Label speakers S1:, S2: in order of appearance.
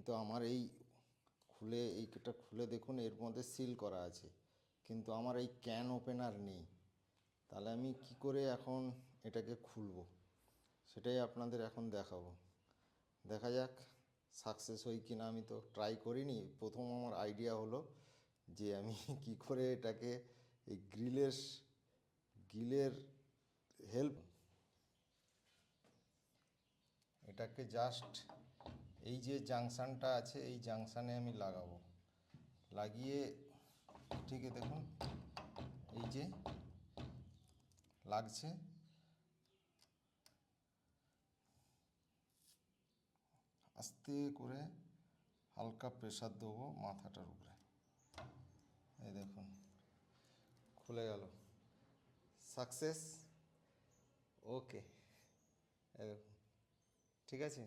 S1: কিন্তু আমার এইটা খুলে দেখুন, এর মধ্যে সিল করা আছে, কিন্তু আমার এই ক্যান ওপেনার নেই। তাহলে আমি কি করে এখন এটাকে খুলবো সেটাই আপনাদের এখন দেখাবো। দেখা যাক সাকসেস হই কি না। আমি তো ট্রাই করিনি। প্রথম আমার আইডিয়া হলো যে আমি কি করে এটাকে এই গ্রিলের হেল্প, এটাকে জাস্ট এই যে জাংশনটা আছে এই জাংশানে আমি লাগাবো। লাগিয়ে ঠিক দেখুন এই যে লাগছে, আস্তে করে হালকা প্রেসার দেবো মাথাটার উপরে। এই দেখুন খুলে গেল, সাকসেস। ওকে, এই দেখুন ঠিক আছে।